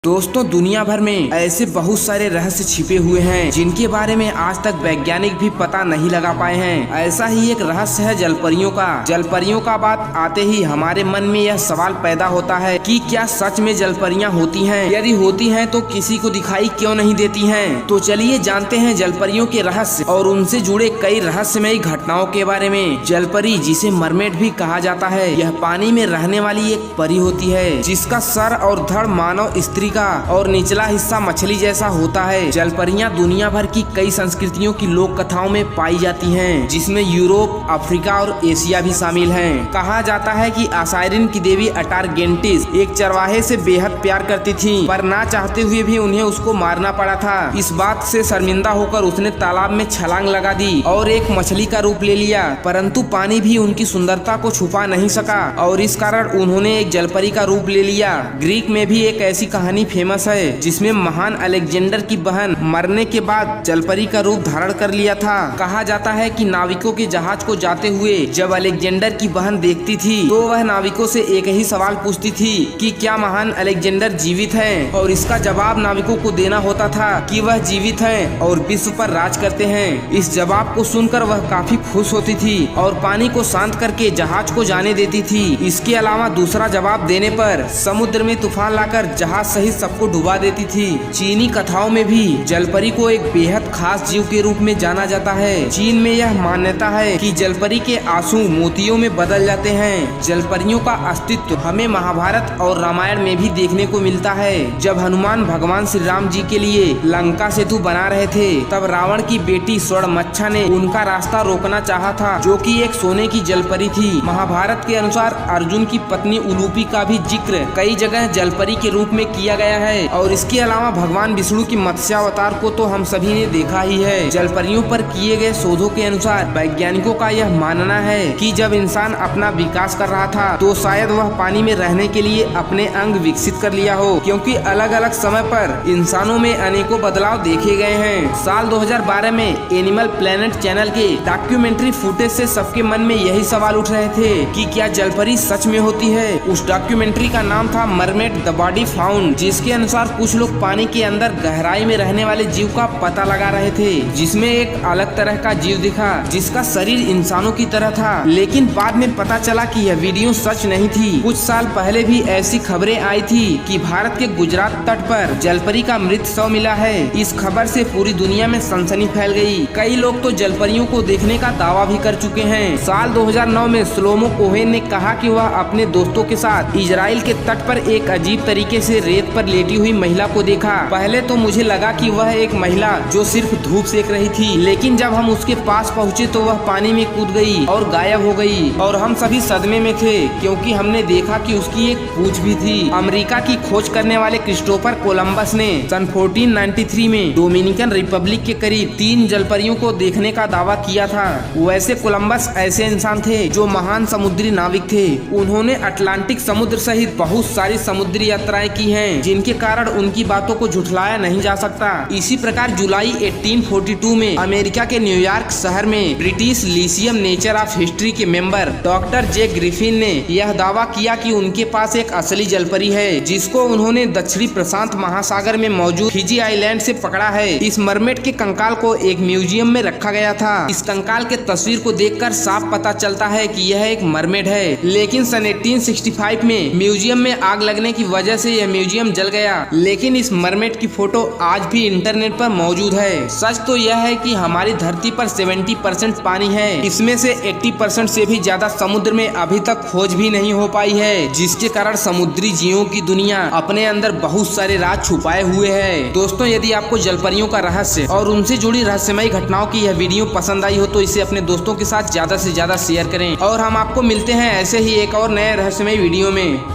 दोस्तों, दुनिया भर में ऐसे बहुत सारे रहस्य छिपे हुए हैं जिनके बारे में आज तक वैज्ञानिक भी पता नहीं लगा पाए हैं। ऐसा ही एक रहस्य है जलपरियों का। जलपरियों का बात आते ही हमारे मन में यह सवाल पैदा होता है कि क्या सच में जलपरियां होती हैं? यदि होती हैं तो किसी को दिखाई क्यों नहीं देती हैं? तो चलिए जानते हैं जलपरियों के रहस्य और उनसे जुड़े कई रहस्यमयी घटनाओं के बारे में। जलपरी, जिसे मरमेड भी कहा जाता है, यह पानी में रहने वाली एक परी होती है जिसका सर और धड़ मानव स्त्री का और निचला हिस्सा मछली जैसा होता है। जलपरियां दुनिया भर की कई संस्कृतियों की लोक कथाओं में पाई जाती हैं, जिसमें यूरोप, अफ्रीका और एशिया भी शामिल हैं। कहा जाता है कि असाइरिन की देवी अटारगेंटिस एक चरवाहे से बेहद प्यार करती थी, पर ना चाहते हुए भी उन्हें उसको मारना पड़ा था। इस बात से शर्मिंदा होकर उसने तालाब में छलांग लगा दी और एक मछली का रूप ले लिया, परंतु पानी भी उनकी सुंदरता को छुपा नहीं सका और इस कारण उन्होंने एक जलपरी का रूप ले लिया। ग्रीक में भी एक ऐसी कहानी फेमस है जिसमें महान अलेक्जेंडर की बहन मरने के बाद जलपरी का रूप धारण कर लिया था। कहा जाता है कि नाविकों के जहाज को जाते हुए जब अलेक्जेंडर की बहन देखती थी तो वह नाविकों से एक ही सवाल पूछती थी कि क्या महान अलेक्जेंडर जीवित हैं? और इसका जवाब नाविकों को देना होता था कि वह जीवित हैं और विश्व पर राज करते हैं। इस जवाब को सुनकर वह काफी खुश होती थी और पानी को शांत करके जहाज को जाने देती थी। इसके अलावा दूसरा जवाब देने पर समुद्र में तूफान लाकर जहाज सहित सबको डुबा देती थी। चीनी कथाओं में भी जलपरी को एक बेहद खास जीव के रूप में जाना जाता है। चीन में यह मान्यता है कि जलपरी के आंसू मोतियों में बदल जाते हैं। जलपरियों का अस्तित्व हमें महाभारत और रामायण में भी देखने को मिलता है। जब हनुमान भगवान श्री राम जी के लिए लंका सेतु बना रहे थे, तब रावण की बेटी स्वर्णमच्छा ने उनका रास्ता रोकना चाहा था, जो कि एक सोने की जलपरी थी। महाभारत के अनुसार अर्जुन की पत्नी उलूपी का भी जिक्र कई जगह जलपरी के रूप में किया गया है और इसके अलावा भगवान विष्णु की मत्स्यावतार को तो हम सभी ने देखा ही है। जलपरियों पर किए गए शोधों के अनुसार वैज्ञानिकों का यह मानना है कि जब इंसान अपना विकास कर रहा था तो शायद वह पानी में रहने के लिए अपने अंग विकसित कर लिया हो, क्योंकि अलग अलग समय पर इंसानों में अनेकों बदलाव देखे गए हैं। साल 2012 में एनिमल प्लेनेट चैनल के डॉक्यूमेंट्री फुटेज से सबके मन में यही सवाल उठ रहे थे कि क्या जलपरी सच में होती है। उस डॉक्यूमेंट्री का नाम था मरमेड द बॉडी फाउंड, जिसके अनुसार कुछ लोग पानी के अंदर गहराई में रहने वाले जीव का पता लगा रहे थे, जिसमें एक अलग तरह का जीव दिखा जिसका शरीर इंसानों की तरह था। लेकिन बाद में पता चला कि यह वीडियो सच नहीं थी। कुछ साल पहले भी ऐसी खबरें आई थी कि भारत के गुजरात तट पर जलपरी का मृत शव मिला है। इस खबर से पूरी दुनिया में सनसनी फैल गई। कई लोग तो जलपरियों को देखने का दावा भी कर चुके हैं। साल 2009 में श्लोमो कोहेन ने कहा कि वह अपने दोस्तों के साथ इजराइल के तट पर एक अजीब तरीके से रेत पर लेटी हुई महिला को देखा। पहले तो मुझे लगा कि वह एक महिला जो सिर्फ धूप सेक रही थी, लेकिन जब हम उसके पास पहुँचे तो वह पानी में कूद गई और गायब हो गई और हम सभी सदमे में थे, क्योंकि हमने देखा कि उसकी एक पूंछ भी थी। अमेरिका की खोज करने वाले क्रिस्टोफर कोलंबस ने सन 1493 में डोमिनिकन रिपब्लिक के करीब 3 जलपरियों को देखने का दावा किया था। वैसे कोलंबस ऐसे इंसान थे जो महान समुद्री नाविक थे। उन्होंने अटलांटिक समुद्र सहित बहुत सारी समुद्री यात्राएं की हैं, जिनके कारण उनकी बातों को झुठलाया नहीं जा सकता। इसी प्रकार जुलाई 1842 में अमेरिका के न्यूयॉर्क शहर में ब्रिटिश लिसियम नेचर ऑफ हिस्ट्री के मेंबर डॉक्टर जे ग्रिफिन ने यह दावा किया कि उनके पास एक असली जलपरी है, जिसको उन्होंने दक्षिणी प्रशांत महासागर में मौजूद फिजी आइलैंड से पकड़ा है। इस मरमेड के कंकाल को एक म्यूजियम में रखा गया था। इस कंकाल के तस्वीर को देखकर साफ पता चलता है कि यह एक मरमेड है, लेकिन सन 1865 में म्यूजियम में आग लगने की वजह से यह म्यूजियम जल गया। लेकिन इस मरमेड की फोटो आज भी इंटरनेट पर मौजूद है। सच तो यह है कि हमारी धरती पर 70% पानी है, इसमें से 80% से भी ज्यादा समुद्र में अभी तक खोज भी नहीं हो पाई है, जिसके कारण समुद्री जीवों की दुनिया अपने अंदर बहुत सारे राज छुपाए हुए है। दोस्तों, यदि आपको जलपरियों का रहस्य और उनसे जुड़ी रहस्यमयी घटनाओं की यह वीडियो पसंद आई हो तो इसे अपने दोस्तों के साथ ज्यादा से ज्यादा शेयर करें और हम आपको मिलते हैं ऐसे ही एक और नए रहस्यमयी वीडियो में।